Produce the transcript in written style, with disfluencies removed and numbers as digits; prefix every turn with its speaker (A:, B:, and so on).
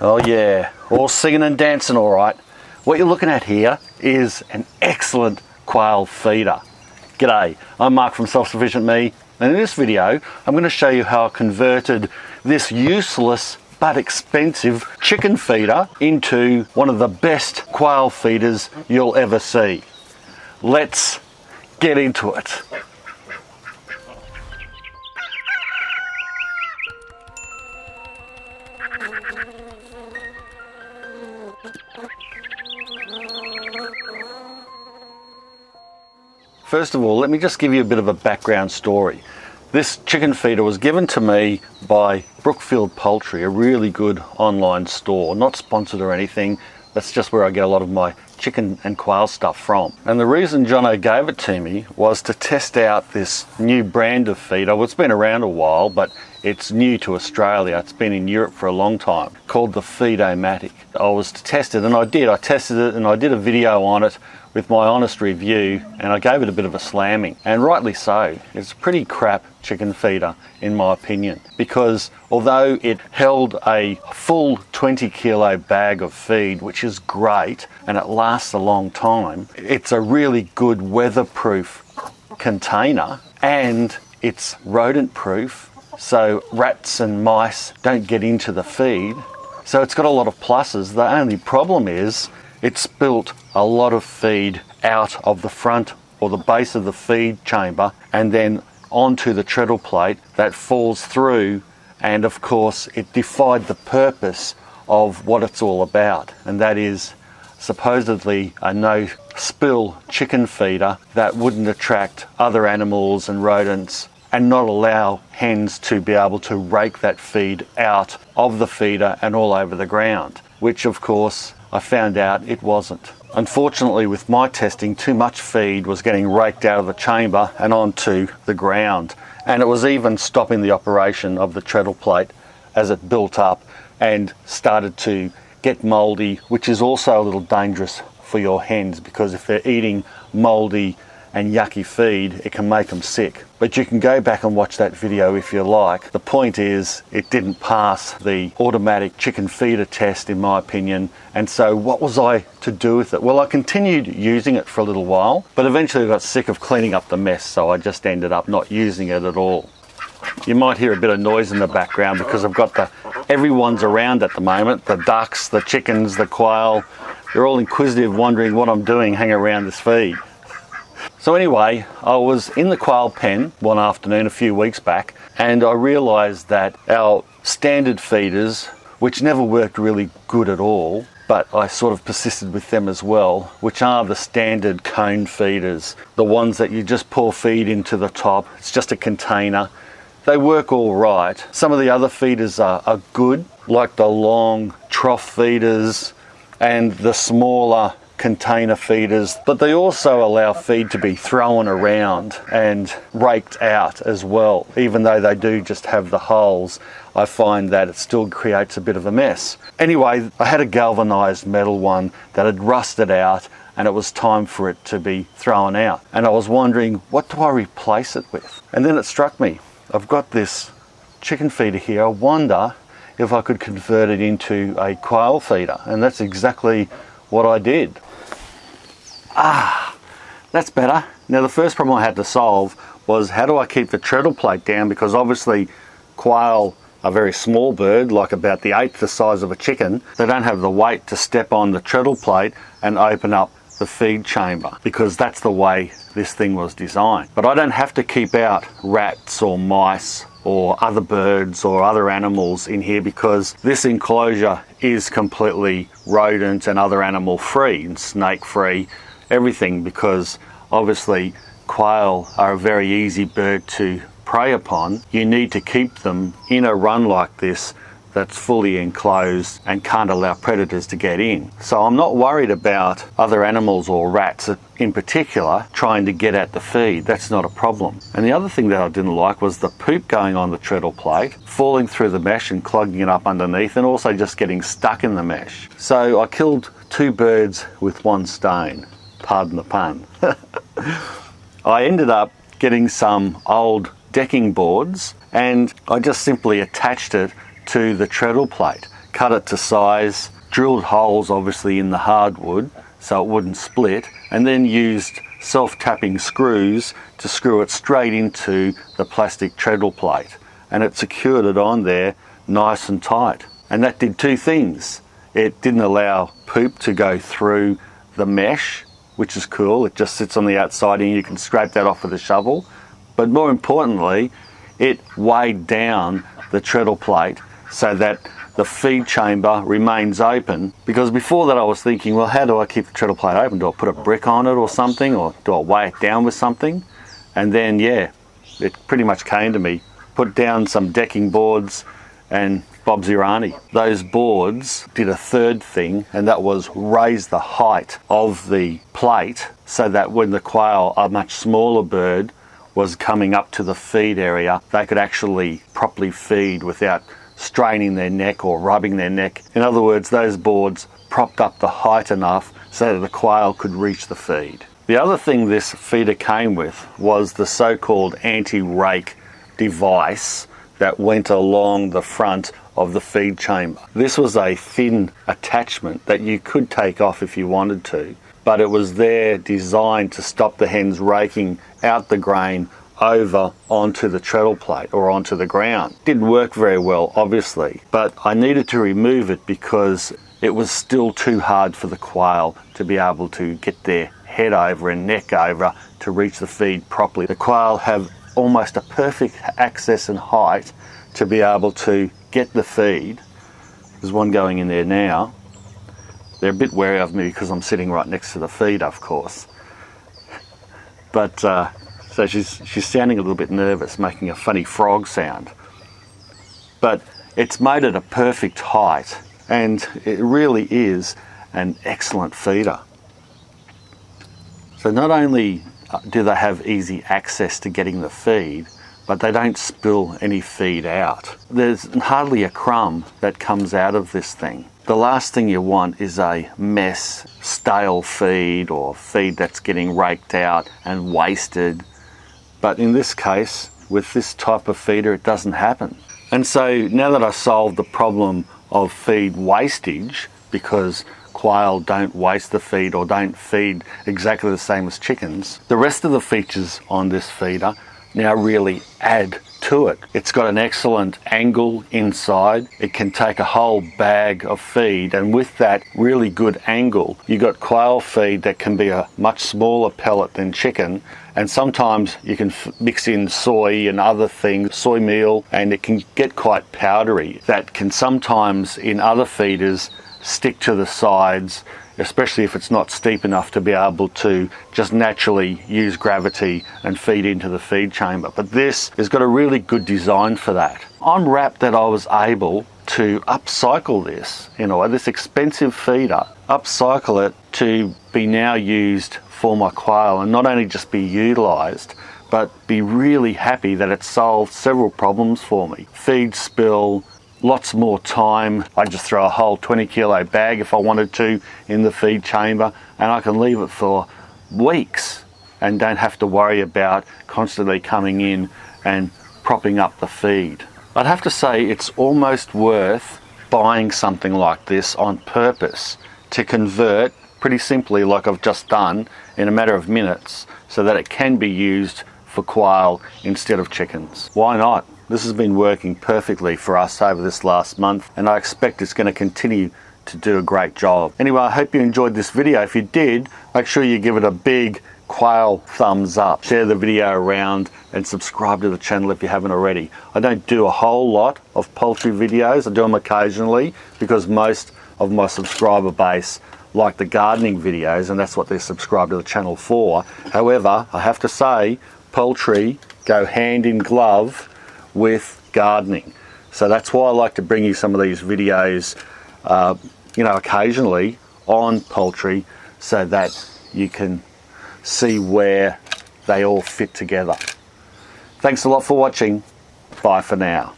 A: Oh yeah, all singing and dancing all right. What you're looking at here is an excellent quail feeder. G'day, I'm Mark from Self Sufficient Me, and in this video I'm going to show you how I converted this useless but expensive chicken feeder into one of the best quail feeders you'll ever see. Let's get into it. First of all, let me just give you a bit of a background story. This chicken feeder was given to me by Brookfield Poultry, a really good online store, not sponsored or anything. That's just where I get a lot of my chicken and quail stuff from. And the reason Jono gave it to me was to test out this new brand of feeder. Well, it's been around a while, but it's new to Australia. It's been in Europe for a long time, called the Feedomatic. I was to test it, and I did. I tested it and I did a video on it with my honest review, and I gave it a bit of a slamming, and rightly so. It's a pretty crap chicken feeder in my opinion, because although it held a full 20 kilo bag of feed, which is great and it lasts a long time, it's a really good weatherproof container, and it's rodent proof, so rats and mice don't get into the feed. So it's got a lot of pluses. The only problem is it spilt a lot of feed out of the front or the base of the feed chamber and then onto the treadle plate that falls through, and of course it defied the purpose of what it's all about, and that is supposedly a no spill chicken feeder that wouldn't attract other animals and rodents and not allow hens to be able to rake that feed out of the feeder and all over the ground, which of course I found out it wasn't. Unfortunately, with my testing, too much feed was getting raked out of the chamber and onto the ground, and it was even stopping the operation of the treadle plate as it built up and started to get mouldy, which is also a little dangerous for your hens, because if they're eating mouldy and yucky feed, it can make them sick. But you can go back and watch that video if you like. The point is, it didn't pass the automatic chicken feeder test in my opinion, and so what was I to do with it? Well, I continued using it for a little while, but eventually I got sick of cleaning up the mess, so I just ended up not using it at all. You might hear a bit of noise in the background because I've got everyone's around at the moment. The ducks, the chickens, the quail, they're all inquisitive, wondering what I'm doing hanging around this feed. So anyway, I was in the quail pen one afternoon a few weeks back, and I realised that our standard feeders, which never worked really good at all, but I sort of persisted with them as well, which are the standard cone feeders, the ones that you just pour feed into the top. It's just a container. They work all right. Some of the other feeders are good, like the long trough feeders and the smaller container feeders, but they also allow feed to be thrown around and raked out as well. Even though they do just have the holes, I find that it still creates a bit of a mess. Anyway, I had a galvanized metal one that had rusted out, and it was time for it to be thrown out. And I was wondering, what do I replace it with? And then it struck me, I've got this chicken feeder here. I wonder if I could convert it into a quail feeder, and that's exactly what I did. That's better. Now the first problem I had to solve was, how do I keep the treadle plate down, because obviously quail are a very small bird, like about the eighth the size of a chicken. They don't have the weight to step on the treadle plate and open up the feed chamber, because that's the way this thing was designed. But I don't have to keep out rats or mice or other birds or other animals in here, because this enclosure is completely rodent and other animal free and snake free, everything, because obviously quail are a very easy bird to prey upon. You need to keep them in a run like this that's fully enclosed and can't allow predators to get in. So I'm not worried about other animals or rats in particular trying to get at the feed. That's not a problem. And the other thing that I didn't like was the poop going on the treadle plate, falling through the mesh and clogging it up underneath, and also just getting stuck in the mesh. So I killed two birds with one stone. Pardon the pun. I ended up getting some old decking boards, and I just simply attached it to the treadle plate, cut it to size, drilled holes obviously in the hardwood so it wouldn't split, and then used self-tapping screws to screw it straight into the plastic treadle plate, and it secured it on there nice and tight. And that did two things. It didn't allow poop to go through the mesh, which is cool. It just sits on the outside and you can scrape that off with a shovel. But more importantly, it weighed down the treadle plate so that the feed chamber remains open. Because before that I was thinking, well, how do I keep the treadle plate open? Do I put a brick on it or something, or do I weigh it down with something? And then, yeah, it pretty much came to me. Put down some decking boards and Bob's your auntie. Those boards did a third thing, and that was raise the height of the plate so that when the quail, a much smaller bird, was coming up to the feed area, they could actually properly feed without straining their neck or rubbing their neck. In other words, those boards propped up the height enough so that the quail could reach the feed. The other thing this feeder came with was the so-called anti-rake device that went along the front of the feed chamber. This was a thin attachment that you could take off if you wanted to, but it was there designed to stop the hens raking out the grain over onto the treadle plate or onto the ground. Didn't work very well, obviously, but I needed to remove it because it was still too hard for the quail to be able to get their head over and neck over to reach the feed properly. The quail have almost a perfect access and height to be able to get the feed. There's one going in there now. They're a bit wary of me because I'm sitting right next to the feeder, of course. But so she's sounding a little bit nervous, making a funny frog sound. But it's made it a perfect height, and it really is an excellent feeder. So not only do they have easy access to getting the feed, but they don't spill any feed out. There's hardly a crumb that comes out of this thing. The last thing you want is a mess, stale feed or feed that's getting raked out and wasted. But in this case, with this type of feeder, it doesn't happen. And so now that I solved the problem of feed wastage, because quail don't waste the feed or don't feed exactly the same as chickens, the rest of the features on this feeder now really add to it. It's got an excellent angle inside. It can take a whole bag of feed, and with that really good angle, you got quail feed that can be a much smaller pellet than chicken, and sometimes you can mix in soy and other things, soy meal, and it can get quite powdery. That can sometimes in other feeders stick to the sides, especially if it's not steep enough to be able to just naturally use gravity and feed into the feed chamber. But this has got a really good design for that. I'm rapt that I was able to upcycle this, this expensive feeder, upcycle it to be now used for my quail, and not only just be utilised, but be really happy that it solved several problems for me. Feed spill, lots more time. I just throw a whole 20 kilo bag if I wanted to in the feed chamber, and I can leave it for weeks and don't have to worry about constantly coming in and propping up the feed. I'd have to say it's almost worth buying something like this on purpose to convert pretty simply, like I've just done, in a matter of minutes, so that it can be used for quail instead of chickens. Why not? This has been working perfectly for us over this last month, and I expect it's going to continue to do a great job. Anyway, I hope you enjoyed this video. If you did, make sure you give it a big quail thumbs up. Share the video around and subscribe to the channel if you haven't already. I don't do a whole lot of poultry videos. I do them occasionally because most of my subscriber base like the gardening videos, and that's what they're subscribed to the channel for. However, I have to say, poultry go hand in glove with gardening. So that's why I like to bring you some of these videos occasionally on poultry, so that you can see where they all fit together. Thanks a lot for watching. Bye for now.